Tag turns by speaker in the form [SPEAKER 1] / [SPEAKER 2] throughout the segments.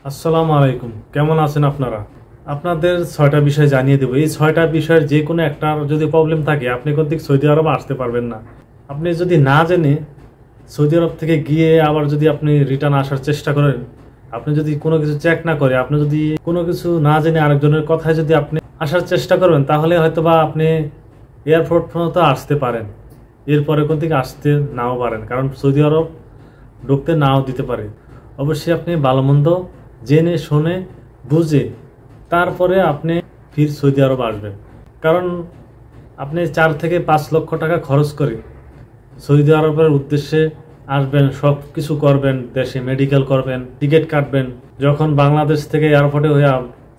[SPEAKER 1] আসসালামু আলাইকুম, কেমন আছেন আপনারা? আপনাদের 6টা বিষয় জানিয়ে দেব। এই 6টা বিষয়ের যে কোনো একটা যদি প্রবলেম থাকে আপনি কোনদিক সৌদি আরব আসতে পারবেন না। আপনি যদি না জেনে সৌদি আরব থেকে গিয়ে আবার যদি আপনি রিটার্ন আসার চেষ্টা করেন, আপনি যদি কোনো কিছু চেক না করে, আপনি যদি কোনো কিছু না জেনে আরেকজনের কথায় যদি আপনি আসার চেষ্টা করবেন, তাহলে হয়তোবা আপনি এয়ারপোর্ট পর্যন্ত আসতে পারেন, এরপরে কোন দিকে আসতে নাও পারেন, কারণ সৌদি আরব ঢুকতে নাও দিতে পারে। অবশ্যই আপনি ভালো মন্দ জেনে শুনে বুঝে তারপরে আপনি ফির সৌদি আরব আসবেন। কারণ আপনি 4 থেকে 5 লক্ষ টাকা খরচ করে সৌদি আরবের উদ্দেশ্যে আসবেন, সব কিছু করবেন, দেশে মেডিকেল করবেন, টিকিট কাটবেন। যখন বাংলাদেশ থেকে এয়ারপোর্টে হয়ে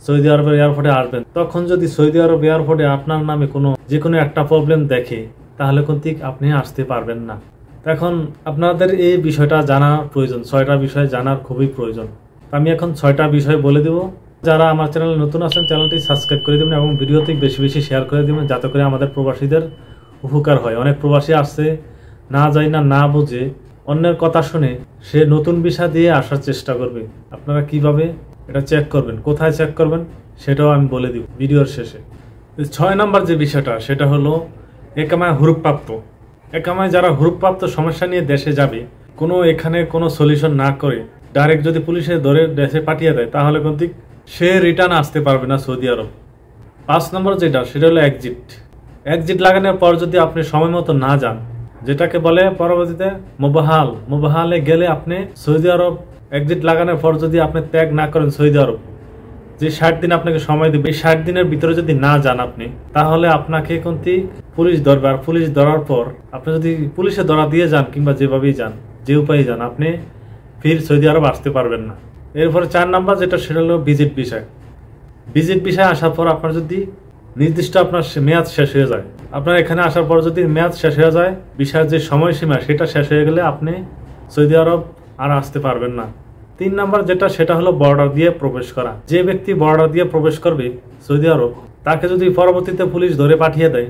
[SPEAKER 1] সৌদি আরবের এয়ারপোর্টে আসবেন, তখন যদি সৌদি আরব এয়ারপোর্টে আপনার নামে যে কোনো একটা প্রবলেম দেখে, তাহলে কিন্তু আপনি আসতে পারবেন না। এখন আপনাদের এই বিষয়টা জানার প্রয়োজন, 6টা বিষয় জানার খুবই প্রয়োজন। আমি এখন 6টা বিষয় বলে দেব। যারা আমার চ্যানেলে নতুন আছেন, চ্যানেলটি সাবস্ক্রাইব করে দেবেন এবং ভিডিওটি বেশি বেশি শেয়ার করে দেবেন, যাতে করে আমাদের প্রবাসীদের উপকার হয়। অনেক প্রবাসী আসছে, না যায় না বুঝে অন্যের কথা শুনে সে নতুন ভিসা দিয়ে আসার চেষ্টা করবে। আপনারা কিভাবে এটা চেক করবেন, কোথায় চেক করবেন, সেটাও আমি বলে দিব ভিডিওর শেষে। 6 নম্বর যে বিষয়টা, সেটা হলো একামায় হুরুপ্রাপ্ত। একামায় যারা হুরুপ্রাপ্ত সমস্যা নিয়ে দেশে যাবে, এখানে কোনো সলিউশন না করে ডাইরেক্ট যদি পুলিশে ধরে দেশে পাঠিয়ে দেয়, তাহলে কিন্তু সে রিটার্ন আসতে পারবে না সৌদি আরব। 5 নম্বর যেটা, সেটা হলো এক্সিট লাগানোর পর যদি আপনি সময় মতো না যান, যেটাকে বলে পরবর্তীতে মোবাহালে গেলে আপনি সৌদি আরব এক্সিট লাগানোর পর যদি আপনি ত্যাগ না করেন সৌদি আরব, যে 60 দিন আপনাকে সময় দেবে, এই 60 দিনের ভিতরে যদি না যান আপনি, তাহলে আপনাকে কিন্তু পুলিশ ধরবে। আর পুলিশ ধরার পর আপনি যদি পুলিশে ধরা দিয়ে যান কিংবা যেভাবেই যান, যে উপায়ে যান, আপনি ফির সৌদি আরব আসতে পারবেন না। এরপরে 4 নাম্বার যেটা, সেটা হলো ভিজিট বিষয় আসার পর আপনার যদি নির্দিষ্ট আপনার মেয়াদ শেষ হয়ে যায়, আপনার এখানে আসার পর যদি মেয়াদ শেষ হয়ে যায়, ভিসার যে সময়সীমা সেটা শেষ হয়ে গেলে আপনি সৌদি আরব আর আসতে পারবেন না। 3 নাম্বার যেটা, সেটা হলো বর্ডার দিয়ে প্রবেশ করা। যে ব্যক্তি বর্ডার দিয়ে প্রবেশ করবে সৌদি আরব, তাকে যদি পরবর্তীতে পুলিশ ধরে পাঠিয়ে দেয়,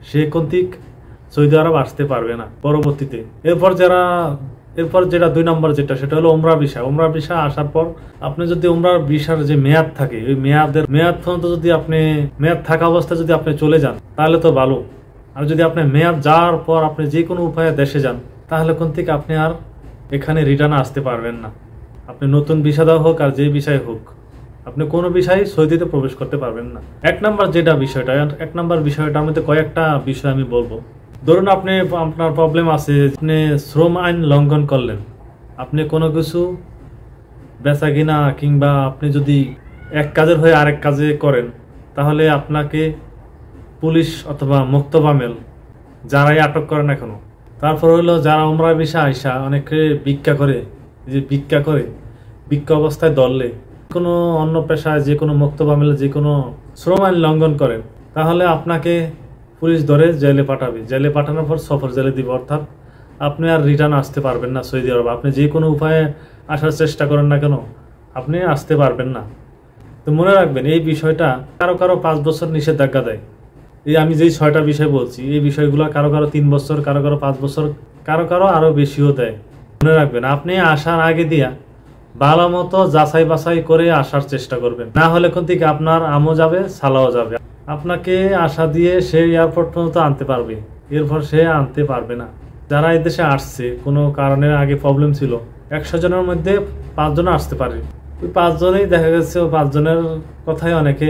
[SPEAKER 1] সে কন্তিক সৌদি আরব আসতে পারবে না পরবর্তীতে। এরপর যেটা 2 নম্বর যেটা, সেটা হলো উমরা ভিসা আসার পর আপনি যদি উমরার ভিসার যে মেয়াদ থাকে, ওই মেয়াদ পর্যন্ত যদি আপনি মেয়াদ থাকা অবস্থায় যদি আপনি চলে যান, তাহলে তো ভালো। আর যদি আপনি মেয়াদ যাওয়ার পর আপনি যে কোনো উপায়ে দেশে যান, তাহলে কোন থেকে আপনি আর এখানে রিটার্ন আসতে পারবেন না। আপনি নতুন ভিসা দেওয়া হোক আর যে বিষয় হোক, আপনি কোনো বিষয়ে সৌদিতে প্রবেশ করতে পারবেন না। 1 নম্বর যেটা বিষয়টা, 1 নম্বর বিষয়টার মধ্যে কয়েকটা বিষয় আমি বলবো। ধরুন আপনার প্রবলেম আছে, আপনি শ্রম আইন লঙ্ঘন করলেন, আপনি কোনো কিছু বেচা কিনা কিংবা আপনি যদি এক কাজের হয়ে আরেক কাজে করেন, তাহলে আপনাকে পুলিশ অথবা মুক্তবামেল যারাই আটক করেন এখনো। তারপর হলো যারা উমরা ভিসা আইসা অনেকে ভিক্ষা অবস্থায় ধরলে, কোনো অন্য পেশায় যে কোনো মুক্তবামেল যে কোনো শ্রম আইন লঙ্ঘন করেন, তাহলে আপনাকে পুলিশ ধরে জেলে পাঠাবে। জেলে পাঠানোর পর সফর জেলে দিবে, অর্থাৎ আপনি আর রিটার্ন আসতে পারবেন না সৌদি আরব। আপনি যে কোনো উপায়ে আসার চেষ্টা করেন না কেন, আপনি আসতে পারবেন না। তো মনে রাখবেন, এই বিষয়টা কারো 5 বছর নিষেধাজ্ঞা দেয়। এই আমি যেই 6টা বিষয় বলছি, এই বিষয়গুলো কারো 3 বছর, কারো 5 বছর, কারো আরো বেশিও দেয়। মনে রাখবেন, আপনি আসার আগে দিয়া ভালো মতো যাচাই বাছাই করে আসার চেষ্টা করবেন, না হলে কোন থেকে আপনার আমও যাবে, সালাও যাবে। আপনাকে আশা দিয়ে সে এয়ারপোর্ট পর্যন্ত আনতে পারবে, এরপর সে আনতে পারবে না। যারা এই দেশে আসছে কোনো কারণে, আগে প্রবলেম ছিল, 100 জনের মধ্যে 5 জন আসতে পারে। ওই 5 জনেই দেখা গেছে, 5 জনের কথায় অনেকে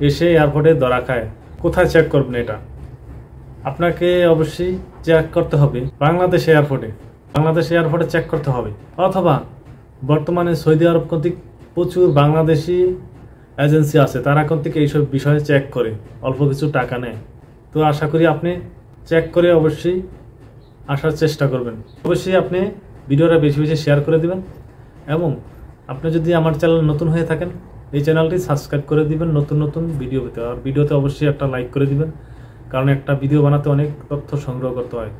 [SPEAKER 1] এসে এয়ারপোর্টে ধরা খায়। কোথায় চেক করবেন এটা? আপনাকে অবশ্যই চেক করতে হবে বাংলাদেশ এয়ারপোর্টে চেক করতে হবে, অথবা বর্তমানে সৌদি আরব কর্তৃক প্রচুর বাংলাদেশি এজেন্সি আছে, তারা কর্তৃক এইসব বিষয়ে চেক করে অল্প কিছু টাকা নেয়। তো আশা করি আপনি চেক করে অবশ্যই আসার চেষ্টা করবেন। অবশ্যই আপনি ভিডিওটা বেশি বেশি শেয়ার করে দিবেন, এবং আপনি যদি আমার চ্যানেল নতুন হয়ে থাকেন, এই চ্যানেলটি সাবস্ক্রাইব করে দিবেন নতুন ভিডিও পেতে। আর ভিডিওতে অবশ্যই একটা লাইক করে দিবেন, কারণ একটা ভিডিও বানাতে অনেক তথ্য সংগ্রহ করতে হয়।